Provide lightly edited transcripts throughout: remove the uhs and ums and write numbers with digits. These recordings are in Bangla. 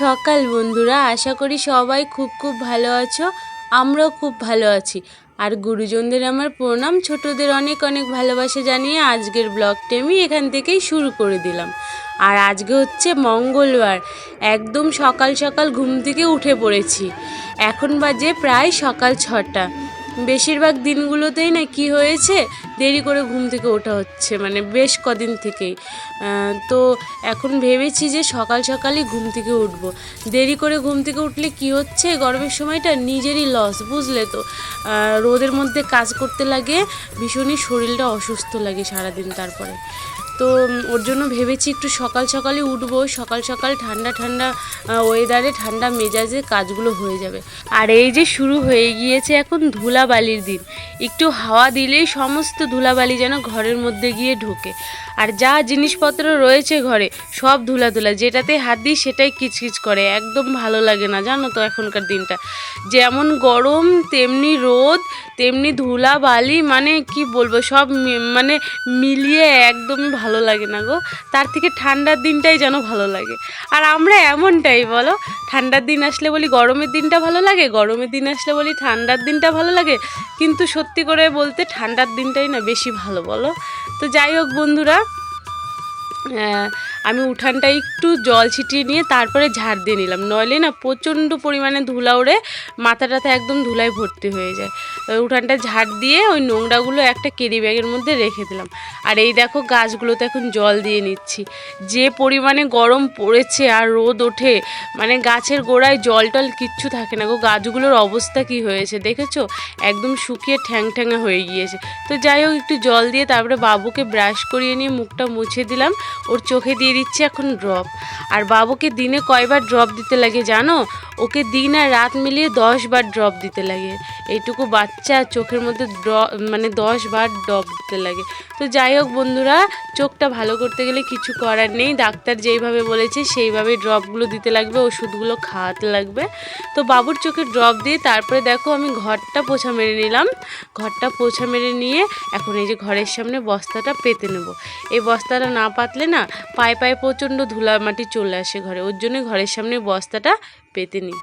সকাল বন্ধুরা, আশা করি সবাই খুব ভালো আছো। আমরাও খুব ভালো আছি। আর গুরুজনদের আমার প্রণাম, ছোটদের অনেক অনেক ভালোবাসা জানিয়ে আজকের ব্লগটা আমি এখান থেকেই শুরু করে দিলাম। আর আজকে হচ্ছে মঙ্গলবার। একদম সকাল সকাল ঘুম থেকে উঠে পড়েছি। এখন বাজে প্রায় সকাল 6টা। বেশিরভাগ দিনগুলোতেই না কি হয়েছে, দেরি করে ঘুম থেকে ওঠা হচ্ছে, মানে বেশ কদিন থেকেই। তো এখন ভেবেছি যে সকাল সকালই ঘুম থেকে উঠবো। দেরি করে ঘুম থেকে উঠলে কি হচ্ছে, গরমের সময়টা নিজেরই লস, বুঝলে তো। রোদের মধ্যে কাজ করতে লাগে, ভীষণই শরীরটা অসুস্থ লাগে সারাদিন। তারপরে তো ওর জন্য ভেবেছি একটু সকাল সকালই উঠবো। সকাল সকাল ঠান্ডা ঠান্ডা ওয়েদারে, ঠান্ডা মেজাজে কাজগুলো হয়ে যাবে। আর এই যে শুরু হয়ে গিয়েছে এখন ধুলাবালির দিন। একটু হাওয়া দিলেই সমস্ত ধুলাবালি যেন ঘরের মধ্যে গিয়ে ঢোকে। আর যা জিনিসপত্র রয়েছে ঘরে সব ধুলা ধুলা, যেটাতে হাত দিই সেটাই কিচকিচ করে, একদম ভালো লাগে না, জানো তো। এখনকার দিনটা যেমন গরম, তেমনি রোদ, তেমনি ধুলাবালি, মানে কি বলবো, সব মানে মিলিয়ে একদমই ভালো লাগে না গো। তার থেকে ঠান্ডার দিনটাই যেন ভালো লাগে। আর আমরা এমনটাই, বলো, ঠান্ডার দিন আসলে বলি গরমের দিনটা ভালো লাগে, গরমের দিন আসলে বলি ঠান্ডার দিনটা ভালো লাগে। কিন্তু সত্যি করে বলতে ঠান্ডার দিনটাই না বেশি ভালো, বলো। তো যাই হোক বন্ধুরা, আমি উঠানটা একটু জল ছিটিয়ে নিয়ে তারপরে ঝাড় দিয়ে নিলাম, নইলে না প্রচণ্ড পরিমাণে ধুলা উড়ে মাথা টাথা একদম ধুলায় ভর্তি হয়ে যায়। উঠানটা ঝাড় দিয়ে ওই নোংরাগুলো একটা ক্যারি ব্যাগের মধ্যে রেখে দিলাম। আর এই দেখো গাছগুলোতে এখন জল দিয়ে নিচ্ছি। যে পরিমাণে গরম পড়েছে আর রোদ ওঠে, মানে গাছের গোড়ায় জল টল কিচ্ছু থাকে না গো। গাছগুলোর অবস্থা কি হয়েছে দেখেছো, একদম শুকিয়ে ঠ্যাং ঠ্যাঙা হয়ে গিয়েছে। তো যাই হোক, একটু জল দিয়ে তারপরে বাবুকে ব্রাশ করিয়ে নিয়ে মুখটা মুছে দিলাম। ওর চোখে দিয়ে দিচ্ছি এখন ড্রপ। আর বাবুকে দিনে কয়বার ড্রপ দিতে লাগে জানো? ওকে দিন আর রাত মিলিয়ে 10 বার ড্রপ দিতে লাগে। এইটুকু বাচ্চা, চোখের মধ্যে মানে 10 বার ড্রপ দিতে লাগে। তো যাই হোক বন্ধুরা, চোখটা ভালো করতে গেলে কিছু করার নেই। ডাক্তার যেইভাবে বলেছে সেইভাবে ড্রপগুলো দিতে লাগবে, ওষুধগুলো খাওয়াতে লাগবে। তো বাবুর চোখে ড্রপ দিয়ে তারপরে দেখো আমি ঘরটা পোছা মেরে নিলাম। ঘরটা পোছা মেরে নিয়ে এখন এই যে ঘরের সামনে বস্তাটা পেতে নেব। এই বস্তাটা না পাতলে না পায়ে পায়ে প্রচণ্ড ধুলা মাটি চলে আসে ঘরে, ওর জন্য ঘরের সামনে বস্তাটা পেতে নিই।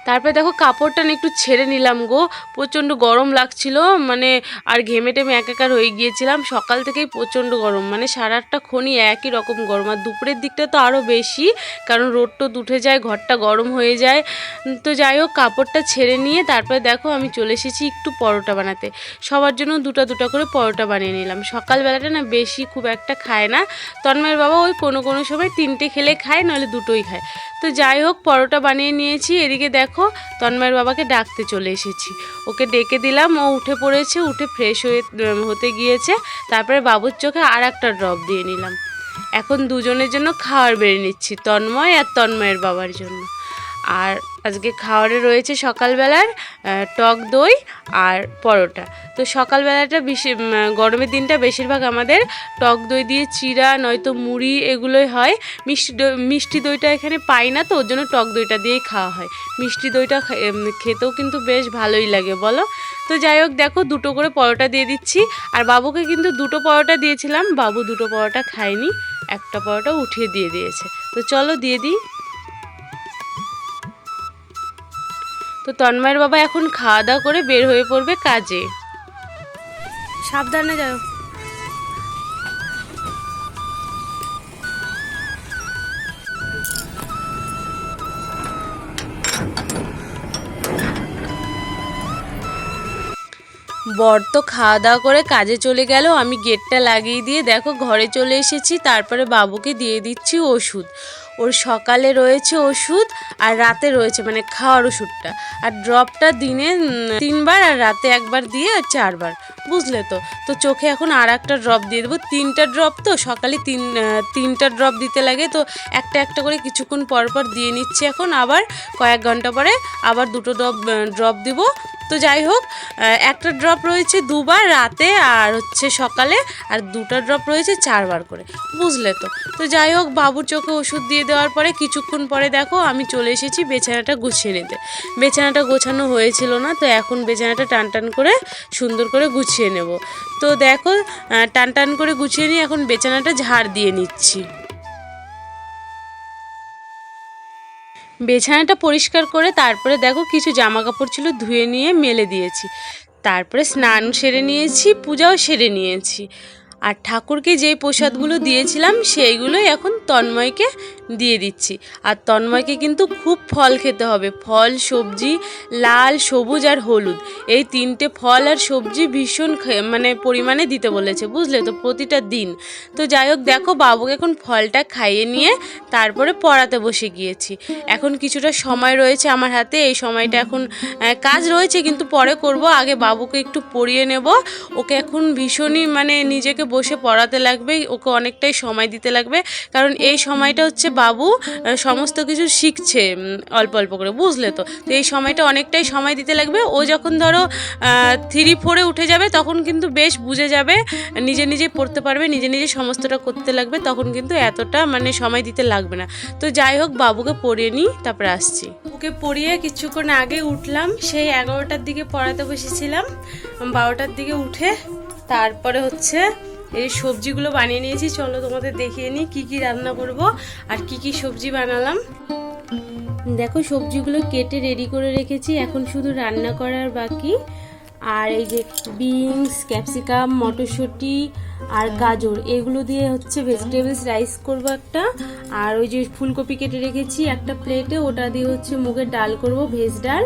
তারপরে দেখো কাপড়টা না একটু ছেড়ে নিলাম গো, প্রচণ্ড গরম লাগছিল, মানে আর ঘেমে টেমে একাকার হয়ে গিয়েছিলাম। সকাল থেকেই প্রচণ্ড গরম, মানে 8:30টা খনি একই রকম গরম। আর দুপুরের দিকটা তো আরও বেশি, কারণ রোদ টোদ উঠে যায়, ঘরটা গরম হয়ে যায়। তো যাই হোক, কাপড়টা ছেড়ে নিয়ে তারপরে দেখো আমি চলে এসেছি একটু পরোটা বানাতে। সবার জন্য দুটা দুটা করে পরোটা বানিয়ে নিলাম। সকালবেলাটা না বেশি খুব একটা খায় না তন্ময়ের বাবা, ওই কোনো কোনো সময় 3টে খেলে খায়, নাহলে 2টোই খায়। তো যাই হোক, পরোটা বানিয়ে নিয়েছি। এদিকে দেখো তন্ময়ের বাবাকে ডাকতে চলে এসেছি, ওকে ডেকে দিলাম। ও উঠে পড়েছে, উঠে ফ্রেশ হতে গিয়েছে। তারপরে বাবুর চোখে আর একটা ড্রপ দিয়ে নিলাম। এখন দুজনের জন্য খাবার বেড়ে নিচ্ছি, তন্ময় আর তন্ময়ের বাবার জন্য। আর আজকে খাবারে রয়েছে সকালবেলার টক দই আর পরোটা। তো সকালবেলাটা বেশি, গরমের দিনটা বেশিরভাগ আমাদের টক দই দিয়ে চিড়া নয়তো মুড়ি এগুলোই হয়। মিষ্টি দইটা এখানে পাই না, তো ওর জন্য টক দইটা দিয়েই খাওয়া হয়। মিষ্টি দইটা খেতেও কিন্তু বেশ ভালোই লাগে, বলো। তো যাই হোক, দেখো 2টো করে পরোটা দিয়ে দিচ্ছি। আর বাবুকে কিন্তু 2টো পরোটা দিয়েছিলাম, বাবু 2টো পরোটা খায়নি, একটা পরোটা উঠিয়ে দিয়ে দিয়েছে। তো চলো দিয়ে দিই। তো তন্ময়ের বাবা এখন খাওয়া দাওয়া করে বের হয়ে পড়বে কাজে। সাবধানে যাও। বর তো খাওয়া দাওয়া করে কাজে চলে গেল, আমি গেটটা লাগিয়ে দিয়ে দেখো ঘরে চলে এসেছি। তারপরে বাবুকে দিয়ে দিচ্ছি ওষুধ। ওর সকালে রয়েছে ওষুধ আর রাতে রয়েছে মানে খাওয়ার ওষুধটা। আর ড্রপটা দিনে 3বার আর রাতে 1বার দিয়ে 4বার, বুঝলে তো। তো চোখে এখন আর একটা ড্রপ দিয়ে দেবো। 3টা ড্রপ, তো সকালে 3টা ড্রপ দিতে লাগে, তো একটা একটা করে কিছুক্ষণ পর পর দিয়ে নিচ্ছি। এখন আবার কয়েক ঘন্টা পরে আবার 2টো ড্রপ দিব। তো যাই হোক, একটা ড্রপ রয়েছে 2বার রাতে আর হচ্ছে সকালে, আর 2টা ড্রপ রয়েছে 4বার করে, বুঝলে তো। তো যাই হোক, বাবুর চোখে ওষুধ দিয়ে দেওয়ার পরে কিছুক্ষণ পরে দেখো আমি চলে এসেছি বিছানাটা গুছিয়ে নিতে। বিছানাটা গোছানো হয়েছিল না, তো এখন বিছানাটা টান টান করে সুন্দর করে গুছিয়ে নেব। তো দেখো টান টান করে গুছিয়ে নিয়ে এখন বিছানাটা ঝাড় দিয়ে নিচ্ছি। বিছানাটা পরিষ্কার করে তারপরে দেখো কিছু জামা কাপড় ছিল ধুয়ে নিয়ে মেলে দিয়েছি। তারপরে স্নান সেরে নিয়েছি, পূজাও সেরে নিয়েছি। আর ঠাকুরকে যেই প্রসাদগুলো দিয়েছিলাম সেইগুলোই এখন তন্ময়কে দিয়ে দিচ্ছি। আর তন্ময়কে কিন্তু খুব ফল খেতে হবে, ফল সবজি, লাল, সবুজ আর হলুদ, এই 3টে ফল আর সবজি ভীষণ মানে পরিমাণে দিতে বলেছে, বুঝলে তো, প্রতিটা দিন। তো যাই হোক, দেখো বাবুকে এখন ফলটা খাইয়ে নিয়ে তারপরে পড়াতে বসে গিয়েছি। এখন কিছুটা সময় রয়েছে আমার হাতে, এই সময়টা এখন কাজ রয়েছে কিন্তু পরে করব, আগে বাবুকে একটু পড়িয়ে নেব। ওকে এখন ভীষণই মানে নিজেকে বসে পড়াতে লাগবে, ওকে অনেকটাই সময় দিতে লাগবে, কারণ এই সময়টা হচ্ছে বাবু সমস্ত কিছু শিখছে অল্প অল্প করে, বুঝলে তো। তো এই সময়টা অনেকটাই সময় দিতে লাগবে। ও যখন ধরো 3-4-এ উঠে যাবে তখন কিন্তু বেশ বুঝে যাবে, নিজে নিজে পড়তে পারবে, নিজে নিজে সমস্তটা করতে লাগবে, তখন কিন্তু এতটা মানে সময় দিতে লাগবে না। তো যাই হোক, বাবুকে পড়িয়ে নিই, তারপরে আসছি। ওকে পড়িয়ে কিছুক্ষণ আগে উঠলাম, সেই 11টার দিকে পড়াতে বসেছিলাম, 12টার দিকে উঠে তারপরে হচ্ছে এই সবজিগুলো বানিয়ে নিয়েছি। চলো তোমাদের দেখিয়ে নিই কী কী রান্না করব আর কি কি সবজি বানালাম। দেখো সবজিগুলো কেটে রেডি করে রেখেছি, এখন শুধু রান্না করার বাকি। আর এই যে বিনস, ক্যাপসিকাম, মটরশুঁটি আর গাজর, এগুলো দিয়ে হচ্ছে ভেজিটেবলস রাইস করব একটা। আর ওই যে ফুলকপি কেটে রেখেছি একটা প্লেটে, ওটা দিয়ে হচ্ছে মুগের ডাল করব, ভেজ ডাল।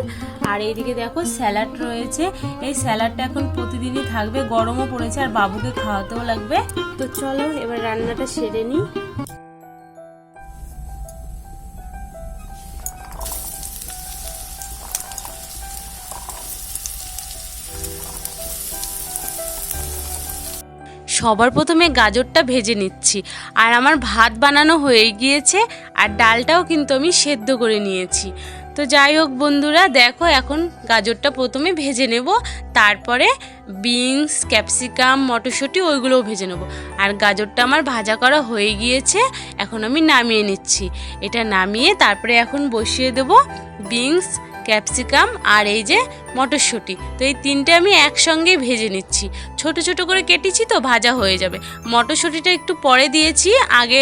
আর এইদিকে দেখো স্যালাড রয়েছে, এই স্যালাডটা এখন প্রতিদিনই থাকবে, গরমও পড়েছে আর বাবুকে খাওয়াতেও লাগবে। তো চলো এবার রান্নাটা সেরে নিই। সবার প্রথমে গাজরটা ভেজে নিচ্ছি, আর আমার ভাত বানানো হয়ে গিয়েছে আর ডালটাও কিন্তু আমি সেদ্ধ করে নিয়েছি। তো যাই হোক বন্ধুরা, দেখো এখন গাজরটা প্রথমে ভেজে নেব, তারপরে বিনস, ক্যাপসিকাম, মটরশুঁটি ওইগুলোও ভেজে নেব। আর গাজরটা আমার ভাজা করা হয়ে গিয়েছে, এখন আমি নামিয়ে নিচ্ছি। এটা নামিয়ে তারপরে এখন বসিয়ে দেব বিনস, ক্যাপসিকাম আর এই যে মটরশুঁটি। তো এই 3টে আমি একসঙ্গেই ভেজে নিচ্ছি, ছোট ছোট করে কেটেছি তো ভাজা হয়ে যাবে। মটরশুঁটিটা একটু পরে দিয়েছি, আগে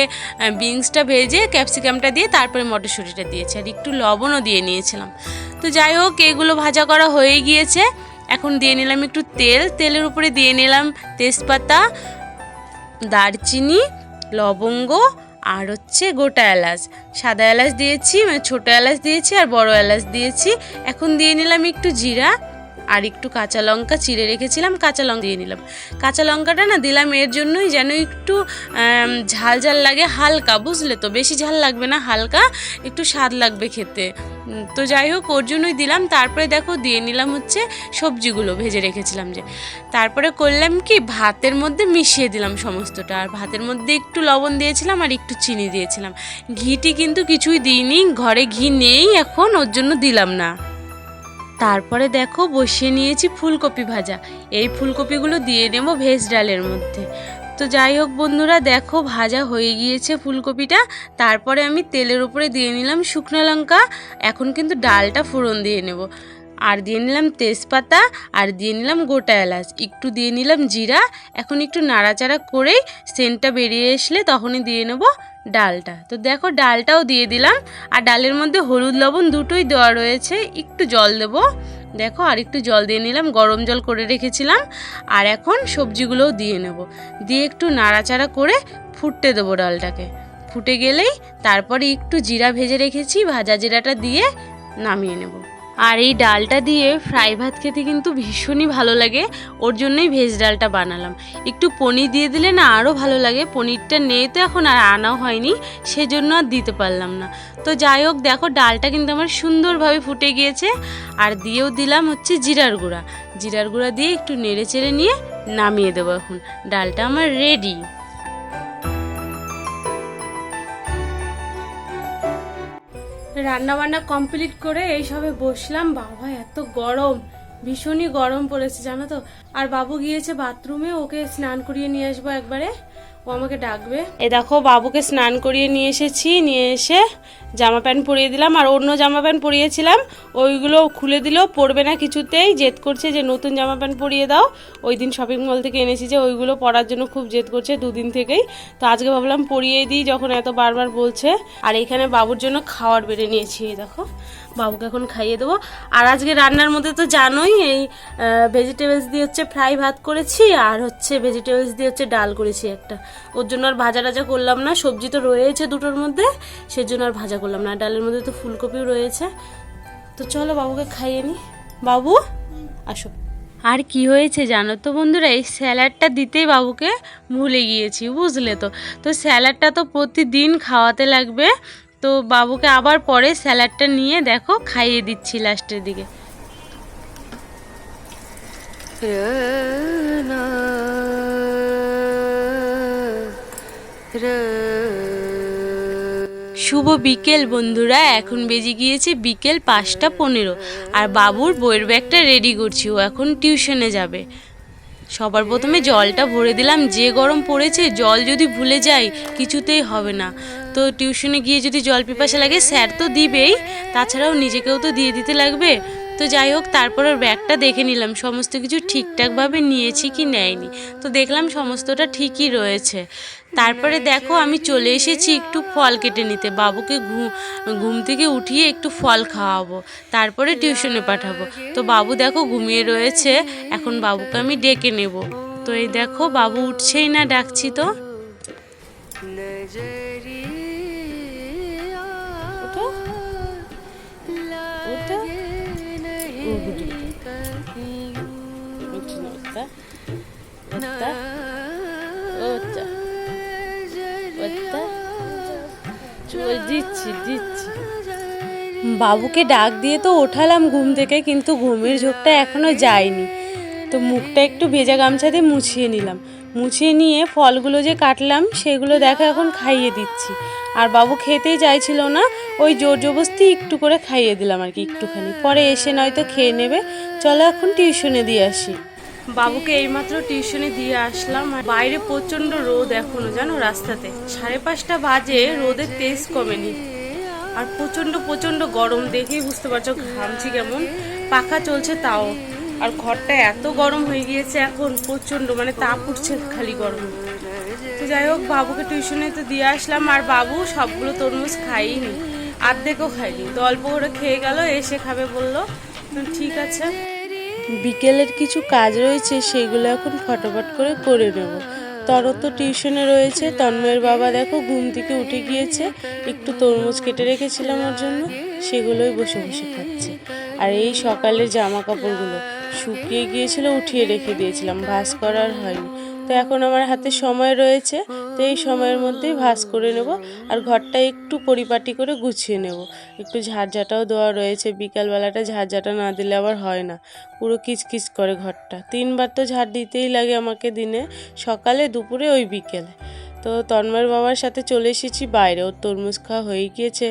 বিনসটা ভেজে ক্যাপসিকামটা দিয়ে তারপরে মটরশুঁটিটা দিয়েছি, আর একটু লবণও দিয়ে নিয়েছিলাম। তো যাই হোক, এগুলো ভাজা করা হয়ে গিয়েছে, এখন দিয়ে নিলাম একটু তেল, তেলের উপরে দিয়ে নিলাম তেজপাতা, দারচিনি, লবঙ্গ আর হচ্ছে গোটা এলাচ, সাদা এলাচ দিয়েছি, মানে ছোটো এলাচ দিয়েছি আর বড় এলাচ দিয়েছি। এখন দিয়ে নিলাম একটু জিরা আর একটু কাঁচা লঙ্কা চিড়ে রেখেছিলাম, কাঁচা লঙ্কা দিয়ে নিলাম। কাঁচা লঙ্কাটা না দিলাম এর জন্যই যেন একটু ঝাল ঝাল লাগে, হালকা, বুঝলে তো, বেশি ঝাল লাগবে না, হালকা একটু স্বাদ লাগবে খেতে। তো যাই হোক, ওর জন্যই দিলাম। তারপরে দেখো দিয়ে নিলাম হচ্ছে সবজিগুলো ভেজে রেখেছিলাম যে, তারপরে করলাম কি ভাতের মধ্যে মিশিয়ে দিলাম সমস্তটা, আর ভাতের মধ্যে একটু লবণ দিয়েছিলাম আর একটু চিনি দিয়েছিলাম। ঘিটি কিন্তু কিছুই দিইনি, ঘরে ঘি নেই এখন, ওর জন্য দিলাম না। তারপরে দেখো বসিয়ে নিয়েছি ফুলকপি ভাজা, এই ফুলকপিগুলো দিয়ে নেব ভেজ ডালের মধ্যে। তো যাই হোক বন্ধুরা, দেখো ভাজা হয়ে গিয়েছে ফুলকপিটা, তারপরে আমি তেলের উপরে দিয়ে নিলাম শুকনো লঙ্কা, এখন কিন্তু ডালটা ফোড়ন দিয়ে নেব। আর দিয়ে নিলাম তেজপাতা আর দিয়ে নিলাম গোটা এলাচ, একটু দিয়ে নিলাম জিরা। এখন একটু নাড়াচাড়া করেই সেন্টটা বেরিয়ে আসলে তখনই দিয়ে নেব ডালটা। তো দেখো ডালটাও দিয়ে দিলাম, আর ডালের মধ্যে হলুদ লবণ দুটোই দেওয়া রয়েছে, একটু জল দেব। দেখো আর একটু জল দিয়ে নিলাম, গরম জল করে রেখেছিলাম। আর এখন সবজিগুলোও দিয়ে নেব, দিয়ে একটু নাড়াচাড়া করে ফুটতে দেবো ডালটাকে। ফুটে গেলেই তারপরে একটু জিরা ভেজে রেখেছি, ভাজা জিরাটা দিয়ে নামিয়ে নেব। আর এই ডালটা দিয়ে ফ্রাই ভাত খেতে কিন্তু ভীষণই ভালো লাগে, ওর জন্যই ভেজ ডালটা বানালাম। একটু পনির দিয়ে দিলে না আরও ভালো লাগে, পনিরটা নেই তো এখন আর আনাও হয়নি, সেজন্য আর দিতে পারলাম না। তো যাই হোক, দেখো ডালটা কিন্তু আমার সুন্দরভাবে ফুটে গিয়েছে, আর দিয়েও দিলাম হচ্ছে জিরার গুঁড়া। জিরার গুঁড়া দিয়ে একটু নেড়ে চেড়ে নিয়ে নামিয়ে দেবো। এখন ডালটা আমার রেডি। রান্নাবান্না কমপ্লিট করে এই সবে বসলাম। বাবা এত গরম, ভীষণই গরম পড়েছে জানো তো। আর বাবু গিয়েছে বাথরুমে, ওকে স্নান করিয়ে নিয়ে আসবো একবারে। ও ও আমাকে ডাকবে। এই দেখো বাবুকে স্নান করিয়ে নিয়ে এসেছি, নিয়ে এসে জামা প্যান্ট পরিয়ে দিলাম, আর অন্য জামা প্যান্ট পরিয়েছিলাম ওইগুলো খুলে দিলেও পরবে না কিছুতেই, জেদ করছে যে নতুন জামা প্যান্ট পরিয়ে দাও। ওই দিন শপিং মল থেকে এনেছি যে ওইগুলো পরার জন্য খুব জেদ করছে দুদিন থেকেই। তো আজকে ভাবলাম পরিয়ে দিই যখন এত বারবার বলছে। আর এখানে বাবুর জন্য খাওয়ার বেড়ে নিয়েছি, দেখো বাবুকে এখন খাইয়ে দেবো। আর আজকে রান্নার মধ্যে তো জানোই এই ভেজিটেবলস দিয়ে হচ্ছে ফ্রাই ভাত করেছি, আর হচ্ছে ভেজিটেবলস দিয়ে হচ্ছে ডাল করেছি একটা। ওর জন্য আর ভাজা টাজা করলাম না, সবজি তো রয়েছে দুটোর মধ্যে, সেজন্য আর ভাজা করলাম না। ডালের মধ্যে তো ফুলকপিও রয়েছে। তো চলো বাবুকে খাইয়ে নি। বাবু আসো। আর কি হয়েছে জানো তো বন্ধুরা, এই স্যালাডটা দিতেই বাবুকে ভুলে গিয়েছি, বুঝলে তো। তো স্যালাডটা তো প্রতিদিন খাওয়াতে লাগবে, তো বাবুকে আবার পরে স্যালাডটা নিয়ে দেখো খাইয়ে দিচ্ছি লাস্টের দিকে। শুভ বিকেল বন্ধুরা, এখন বেজে গিয়েছে বিকেল 5:15, আর বাবুর বইয়ের ব্যাগটা রেডি করছি, ও এখন টিউশনে যাবে। সবার প্রথমে জলটা ভরে দিলাম, যে গরম পড়েছে জল যদি ভুলে যাই কিছুতেই হবে না। তো টিউশনে গিয়ে যদি জল পিপাসা লাগে স্যার তো দিবেই, তাছাড়াও নিজেকেও তো দিয়ে দিতে লাগবে। তো যাই হোক, তারপর ওর ব্যাগটা দেখে নিলাম সমস্ত কিছু ঠিকঠাকভাবে নিয়েছি কি নেয়নি। তো দেখলাম সমস্তটা ঠিকই রয়েছে। তারপরে দেখো আমি চলে এসেছি একটু ফল কেটে নিতে, বাবুকে ঘুম থেকে উঠিয়ে একটু ফল খাওয়াবো, তারপরে টিউশনে পাঠাবো। তো বাবু দেখো ঘুমিয়ে রয়েছে, এখন বাবুকে আমি ডেকে নেব। তো এই দেখো বাবু উঠছেই না, ডাকছি তো। বাবুকে ডাক দিয়ে তো ওঠালাম ঘুম থেকে, কিন্তু ঘুমের ঝোঁকটা এখনো যায়নি। তো মুখটা একটু ভেজা গামছা দিয়ে মুছিয়ে নিলাম, মুছিয়ে নিয়ে ফলগুলো যে কাটলাম সেগুলো দেখো এখন খাইয়ে দিচ্ছি। আর বাবু খেতেই চাইছিল না, ওই জোর জবরদস্তি একটু করে খাইয়ে দিলাম আর কি, একটুখানি, পরে এসে নয়তো খেয়ে নেবে। চলো এখন টিউশনে দিয়ে আসি। বাবুকে এইমাত্র টিউশনে দিয়ে আসলাম, আর বাইরে প্রচণ্ড রোদ এখনো জানো, রাস্তাতে 5:30 বাজে, রোদের তেজ কমেনি, আর প্রচণ্ড গরম, দেখেই বুঝতে পারছো ঘামছি কেমন, পাখা চলছে তাও। আর ঘরটা এত গরম হয়ে গিয়েছে এখন, প্রচণ্ড মানে তাপ উঠছে খালি গরম। তো যাই হোক বাবুকে টিউশনে তো দিয়ে আসলাম, আর বাবু সবগুলো তরমুজ খাইনি, আর্ধেকও খাইনি, তো অল্প করে খেয়ে গেল, এসে খাবে বললো। ঠিক আছে, বিকেলের কিছু কাজ রয়েছে সেইগুলো এখন ফটাফট করে নেব। তরো তো টিউশনে রয়েছে, তন্ময়ের বাবা দেখো ঘুম থেকে উঠে গিয়েছে, একটু তরমুজ কেটে রেখেছিলাম ওর জন্য, সেগুলোই বসে বসে খাচ্ছে। আর এই সকালের জামা কাপড়গুলো শুকিয়ে গিয়েছিল, উঠিয়ে রেখে দিয়েছিলাম, ভাঁজ করার হয়নি। তো এখন আমার হাতে সময় রয়েছে, তো এই সময়ের মধ্যেই ভাঁজ করে নেব, আর ঘরটা একটু পরিপাটি করে গুছিয়ে নেব। একটু ঝাড়ঝাটাও দেওয়া রয়েছে, বিকালবেলাটা ঝাড়ঝাটা না দিলে আবার হয় না, পুরো কিচকিচ করে ঘরটা। 3বার তো ঝাড় দিতেই লাগে আমাকে দিনে, সকালে, দুপুরে, ওই বিকেলে। তো তন্ময়ের বাবার সাথে চলে এসেছি বাইরে, ওর তরমুজ খাওয়া হয়ে গিয়েছে,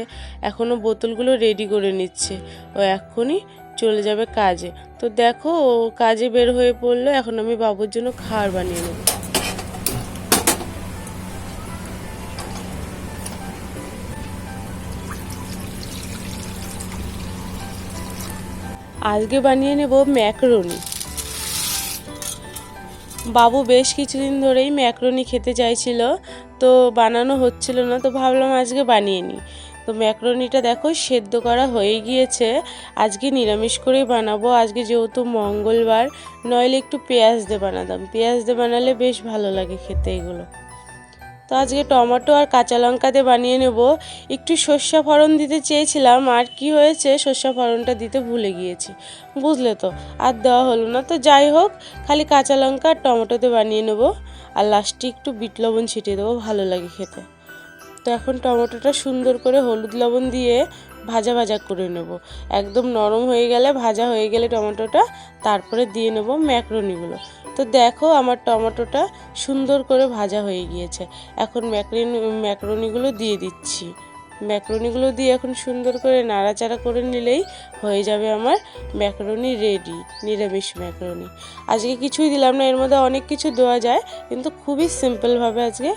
এখনও বোতলগুলো রেডি করে নিচ্ছে, ও এখনই চলে যাবে কাজে। তো দেখো ও কাজে বের হয়ে পড়লো, এখন আমি বাবুর জন্য খাবার বানিয়ে নেব। আজকে বানিয়ে নেব ম্যাকারনি। বাবু বেশ কিছুদিন ধরেই ম্যাকারনি খেতে চাইছিল, তো বানানো হচ্ছিল না, তো ভাবলাম আজকে বানিয়ে নিই। তো ম্যাকারনিটা দেখো সেদ্ধ করা হয়ে গিয়েছে, আজকে নিরামিষ করেই বানাবো, আজকে যেহেতু মঙ্গলবার, নইলে একটু পেঁয়াজ দিয়ে বানাতাম, পেঁয়াজ দিয়ে বানালে বেশ ভালো লাগে খেতে এগুলো। তো আজকে টমেটো আর কাঁচা লঙ্কা দিয়ে বানিয়ে নেব। একটু সর্ষে ফোড়ন দিতে চেয়েছিলাম, আর কি হয়েছে সর্ষে ফোড়নটা দিতে ভুলে গিয়েছি, বুঝলে তো, আর দেওয়া হলো না। তো যাই হোক, খালি কাঁচা লঙ্কা আর টমেটোতে বানিয়ে নেব, আর লাস্টে একটু বিট লবণ ছিটিয়ে দেবো, ভালো লাগে খেতে। তো এখন টমেটোটা সুন্দর করে হলুদ লবণ দিয়ে ভাজা ভাজা করে নেব, একদম নরম হয়ে গেলে, ভাজা হয়ে গেলে টমেটোটা, তারপরে দিয়ে নেব ম্যাকারনিগুলো। তো দেখো আমার টমেটোটা সুন্দর করে ভাজা হয়ে গিয়েছে, এখন ম্যাকারনিগুলো দিয়ে দিচ্ছি। ম্যাকারনিগুলো দিয়ে এখন সুন্দর করে নাড়াচাড়া করে নিলেই হয়ে যাবে আমার ম্যাকারনি রেডি, নিরামিষ ম্যাকারনি। আজকে কিছুই দিলাম না, এর মধ্যে অনেক কিছু দেওয়া যায় কিন্তু খুবই সিম্পলভাবে আজকে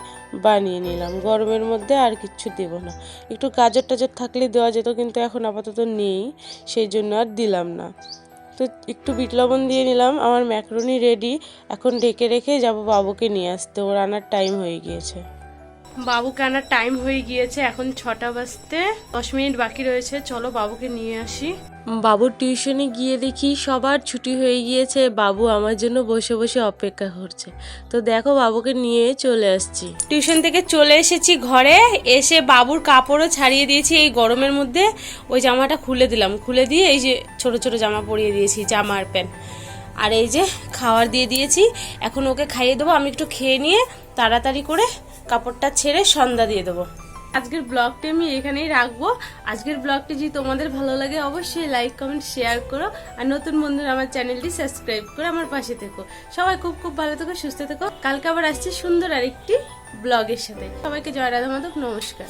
বানিয়ে নিলাম। গরমের মধ্যে আর কিচ্ছু দেব না। একটু গাজর টাজর থাকলে দেওয়া যেত, কিন্তু এখন আপাতত নেই, সেই জন্য আর দিলাম না। তো একটু বিট লবণ দিয়ে নিলাম। আমার ম্যাকারনি রেডি। এখন ঢেকে রেখে যাব বাবুকে নিয়ে আসতে, ওর আনার টাইম হয়ে গিয়েছে। বাবুকে আনার টাইম হয়ে গিয়েছে, এখন 6টা বাজতে 10 মিনিট বাকি রয়েছে। চলো বাবুকে নিয়ে আসি। বাবুর টিউশনে গিয়ে দেখি সবার ছুটি হয়ে গিয়েছে, বাবু আমার জন্য বসে বসে অপেক্ষা করছে। তো দেখো বাবুকে নিয়ে চলে আসছি। টিউশন থেকে চলে এসেছি ঘরে, এসে বাবুর কাপড়ও ছাড়িয়ে দিয়েছি। এই গরমের মধ্যে ওই জামাটা খুলে দিলাম, খুলে দিয়ে এই যে ছোট ছোট জামা পরিয়ে দিয়েছি, জামা আর প্যান্ট। আর এই যে খাবার দিয়ে দিয়েছি, এখন ওকে খাইয়ে দেবো। আমি একটু খেয়ে নিয়ে তাড়াতাড়ি করে কাপড়টা ছেড়ে সন্ধ্যা দিয়ে দেবো। আজকের ব্লগটি আমি এখানেই রাখবো। আজকের ব্লগটি যদি তোমাদের ভালো লাগে অবশ্যই লাইক কমেন্ট শেয়ার করো, আর নতুন বন্ধুরা আমার চ্যানেলটি সাবস্ক্রাইব করে আমার পাশে থেকো। সবাই খুব খুব ভালো থেকো, সুস্থ থেকো। কালকে আবার আসছি সুন্দর আরেকটি ব্লগের সাথে। সবাইকে জয় রাধা মাধব, নমস্কার।